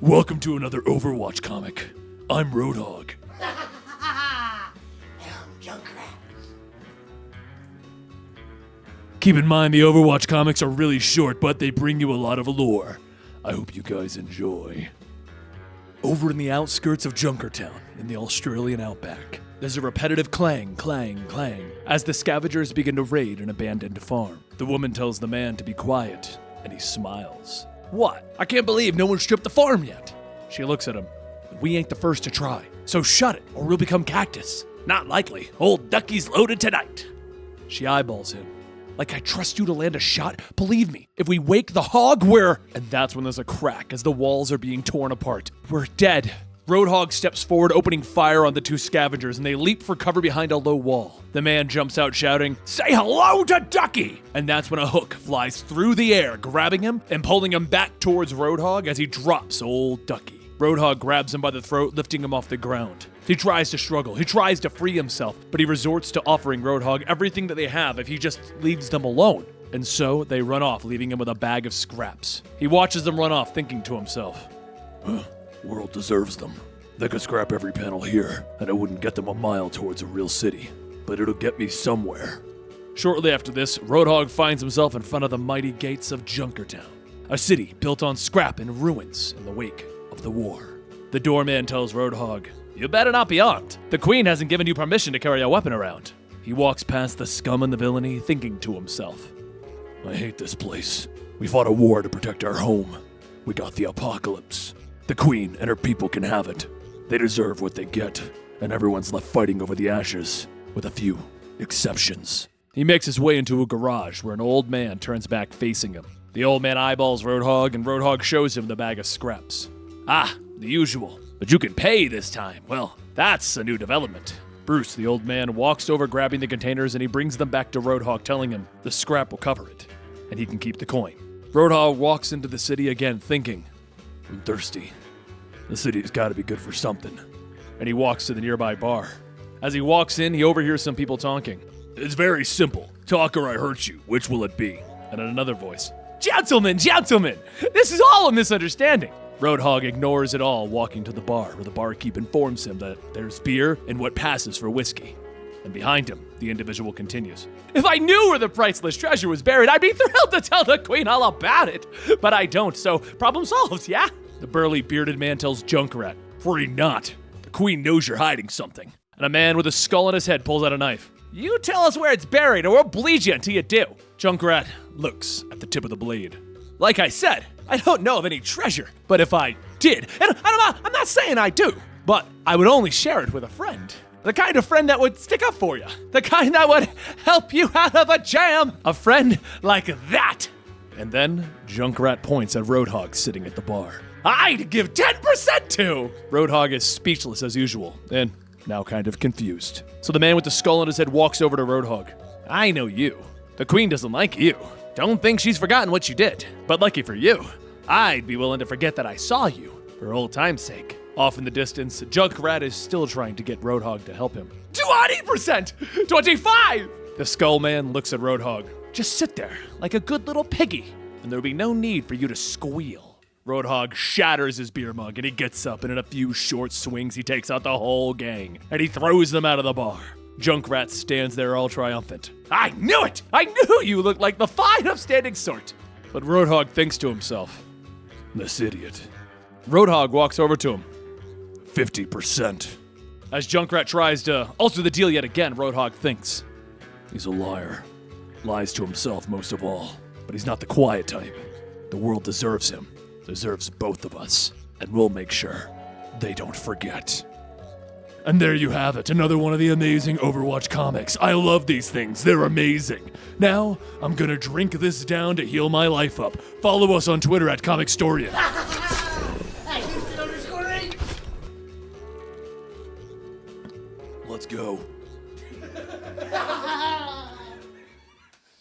Welcome to another Overwatch comic. I'm Roadhog. I'm Junkrat. Keep in mind the Overwatch comics are really short, but they bring you a lot of lore. I hope you guys enjoy. Over in the outskirts of Junkrat in the Australian outback, there's a repetitive clang, clang, clang as the scavengers begin to raid an abandoned farm. The woman tells the man to be quiet, and he smiles. What? I can't believe no one stripped the farm yet. She looks at him. We ain't the first to try, so shut it or we'll become cactus. Not likely. Old Ducky's loaded tonight. She eyeballs him. Like I trust you to land a shot? Believe me, if we wake the hog, we're... And that's when there's a crack as the walls are being torn apart. We're dead. Roadhog steps forward, opening fire on the two scavengers, and they leap for cover behind a low wall. The man jumps out shouting, "Say hello to Ducky!" And that's when a hook flies through the air, grabbing him and pulling him back towards Roadhog as he drops old Ducky. Roadhog grabs him by the throat, lifting him off the ground. He tries to struggle, he tries to free himself, but he resorts to offering Roadhog everything that they have if he just leaves them alone. And so they run off, leaving him with a bag of scraps. He watches them run off, thinking to himself, world deserves them. They could scrap every panel here, and it wouldn't get them a mile towards a real city, but it'll get me somewhere. Shortly after this, Roadhog finds himself in front of the mighty gates of Junkrat, a city built on scrap and ruins in the wake of the war. The doorman tells Roadhog, "You better not be armed. The queen hasn't given you permission to carry a weapon around." He walks past the scum and the villainy, thinking to himself, I hate this place. We fought a war to protect our home. We got the apocalypse. The queen and her people can have it. They deserve what they get, and everyone's left fighting over the ashes, with a few exceptions. He makes his way into a garage where an old man turns back facing him. The old man eyeballs Roadhog, and Roadhog shows him the bag of scraps. Ah, the usual. But you can pay this time. Well, that's a new development. Bruce, the old man, walks over grabbing the containers and he brings them back to Roadhog, telling him the scrap will cover it, and he can keep the coin. Roadhog walks into the city again, thinking, I'm thirsty. The city's gotta be good for something. And he walks to the nearby bar. As he walks in, he overhears some people talking. It's very simple. Talk or I hurt you. Which will it be? And in another voice, Gentlemen, gentlemen! This is all a misunderstanding. Roadhog ignores it all, walking to the bar, where the barkeep informs him that there's beer and what passes for whiskey. And behind him, the individual continues. If I knew where the priceless treasure was buried, I'd be thrilled to tell the queen all about it. But I don't, so problem solved, yeah? The burly bearded man tells Junkrat, Worry not. The queen knows you're hiding something. And a man with a skull on his head pulls out a knife. You tell us where it's buried or we'll bleed you until you do. Junkrat looks at the tip of the blade. Like I said, I don't know of any treasure, but if I did, and I'm not saying I do, but I would only share it with a friend. The kind of friend that would stick up for you. The kind that would help you out of a jam. A friend like that. And then Junkrat points at Roadhog sitting at the bar. I'd give 10% to! Roadhog is speechless as usual, and now kind of confused. So the man with the skull on his head walks over to Roadhog. I know you. The queen doesn't like you. Don't think she's forgotten what you did. But lucky for you, I'd be willing to forget that I saw you, for old time's sake. Off in the distance, Junkrat is still trying to get Roadhog to help him. 20%! 25! The skull man looks at Roadhog. Just sit there, like a good little piggy, and there'll be no need for you to squeal. Roadhog shatters his beer mug, and he gets up, and in a few short swings, he takes out the whole gang, and he throws them out of the bar. Junkrat stands there all triumphant. I knew it! I knew you looked like the fine, upstanding sort! But Roadhog thinks to himself, this idiot. Roadhog walks over to him. 50%. As Junkrat tries to alter the deal yet again, Roadhog thinks, he's a liar. Lies to himself most of all. But he's not the quiet type. The world deserves him. Deserves both of us. And we'll make sure they don't forget. And there you have it, another one of the amazing Overwatch comics. I love these things, they're amazing. Now, I'm gonna drink this down to heal my life up. Follow us on Twitter at Comicstorian. Let's go.